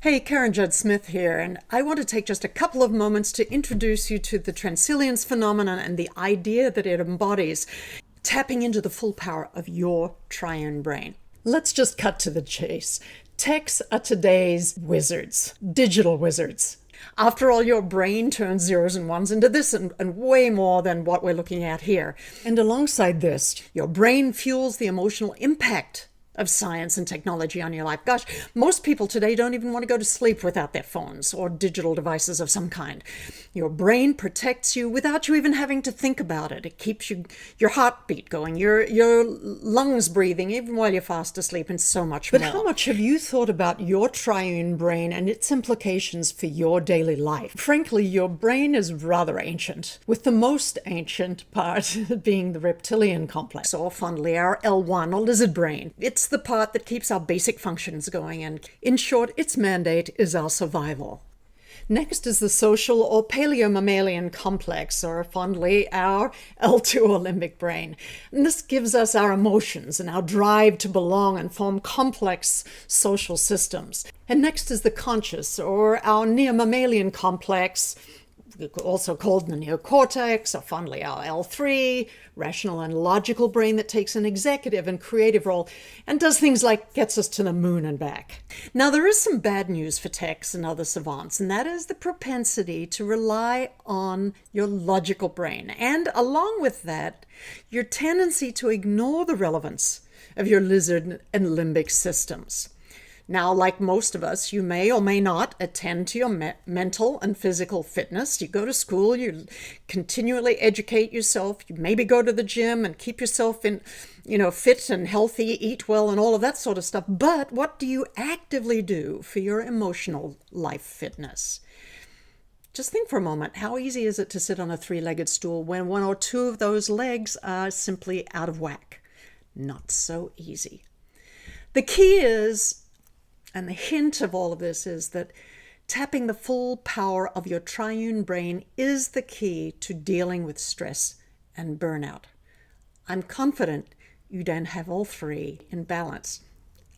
Hey, Karen Judd Smith here, and I want to take just a couple of moments to introduce you to the Transilience Phenomenon and the idea that it embodies tapping into the full power of your triune brain. Let's just cut to the chase. Techs are today's wizards, digital wizards. After all, your brain turns zeros and ones into this and way more than what we're looking at here. And alongside this, your brain fuels the emotional impact of science and technology on your life. Gosh, most people today don't even want to go to sleep without their phones or digital devices of some kind. Your brain protects you without you even having to think about it. It keeps your heartbeat going, your lungs breathing, even while you're fast asleep, and so much more. But how much have you thought about your triune brain and its implications for your daily life? Frankly, your brain is rather ancient, with the most ancient part being the reptilian complex, or fondly our L1 or lizard brain. It's the part that keeps our basic functions going, and in short, its mandate is our survival. Next is the social or paleomammalian complex, or fondly our L2 or limbic brain. And this gives us our emotions and our drive to belong and form complex social systems. And next is the conscious or our neomammalian complex, also called the neocortex, or fondly our L3, rational and logical brain that takes an executive and creative role and does things like gets us to the moon and back. Now, there is some bad news for techs and other savants, and that is the propensity to rely on your logical brain, and along with that, your tendency to ignore the relevance of your lizard and limbic systems. Now, like most of us, you may or may not attend to your mental and physical fitness. You go to school, you continually educate yourself, you maybe go to the gym and keep yourself in, fit and healthy, eat well and all of that sort of stuff. But what do you actively do for your emotional life fitness? Just think for a moment, how easy is it to sit on a three-legged stool when one or two of those legs are simply out of whack? Not so easy. The key is, and the hint of all of this is that tapping the full power of your triune brain is the key to dealing with stress and burnout. I'm confident you don't have all three in balance.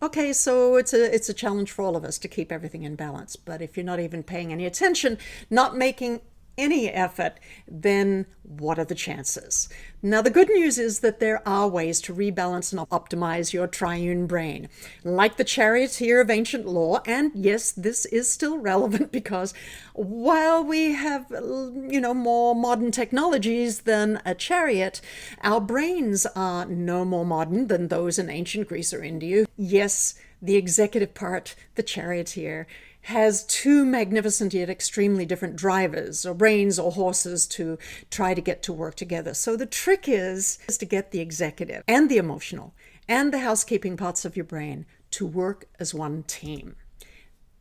Okay, so it's a challenge for all of us to keep everything in balance. But if you're not even paying any attention, not making any effort, then what are the chances? Now, the good news is that there are ways to rebalance and optimize your triune brain. Like the charioteer of ancient lore, and yes, this is still relevant because while we have, more modern technologies than a chariot, our brains are no more modern than those in ancient Greece or India. Yes, the executive part, the charioteer, has two magnificent yet extremely different drivers, or brains or horses, to try to get to work together. So the trick is to get the executive and the emotional and the housekeeping parts of your brain to work as one team.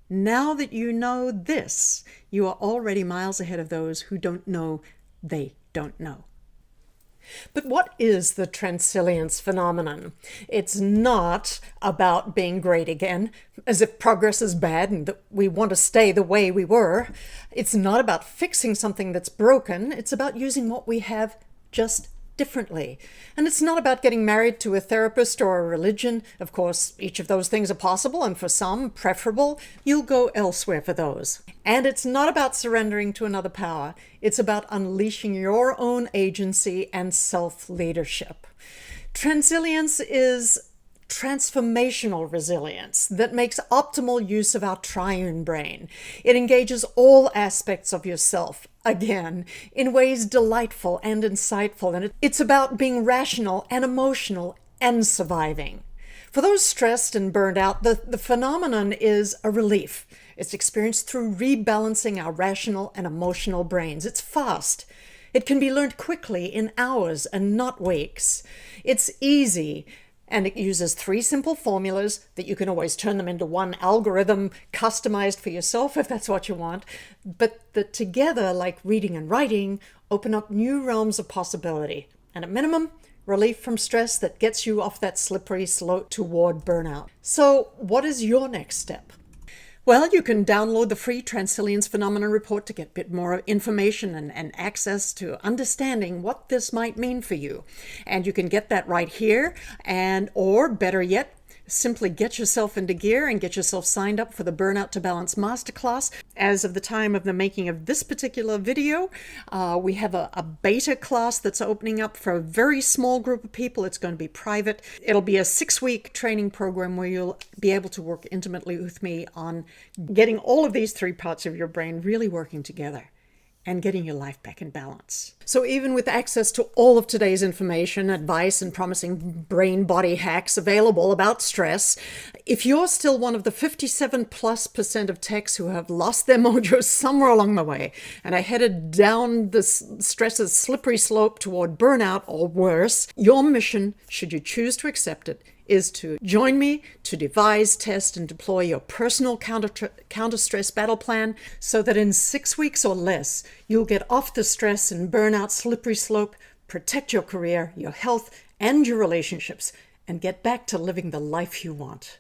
Now that you know this, you are already miles ahead of those who don't know they don't know. But what is the Transilience Phenomenon? It's not about being great again, as if progress is bad and that we want to stay the way we were. It's not about fixing something that's broken. It's about using what we have just differently. And it's not about getting married to a therapist or a religion. Of course, each of those things are possible, and for some, preferable. You'll go elsewhere for those. And it's not about surrendering to another power. It's about unleashing your own agency and self-leadership. Transilience is transformational resilience that makes optimal use of our triune brain. It engages all aspects of yourself, again, in ways delightful and insightful. And it's about being rational and emotional and surviving. For those stressed and burned out, the phenomenon is a relief. It's experienced through rebalancing our rational and emotional brains. It's fast. It can be learned quickly in hours and not weeks. It's easy. And it uses three simple formulas that you can always turn them into one algorithm customized for yourself if that's what you want, but that together, like reading and writing, open up new realms of possibility. And at minimum, relief from stress that gets you off that slippery slope toward burnout. So what is your next step? Well, you can download the free Transilience Phenomenon report to get a bit more information and access to understanding what this might mean for you. And you can get that right here, or better yet, simply get yourself into gear and get yourself signed up for the Burnout to Balance Masterclass. As of the time of the making of this particular video, we have a beta class that's opening up for a very small group of people. It's going to be private. It'll be a 6-week training program where you'll be able to work intimately with me on getting all of these 3 parts of your brain really working together and getting your life back in balance. So even with access to all of today's information, advice, and promising brain-body hacks available about stress, if you're still one of the 57+% of techs who have lost their mojo somewhere along the way and are headed down the stress's slippery slope toward burnout or worse, your mission, should you choose to accept it, is to join me to devise, test, and deploy your personal counter-stress battle plan so that in 6 weeks or less, you'll get off the stress and burnout slippery slope, protect your career, your health, and your relationships, and get back to living the life you want.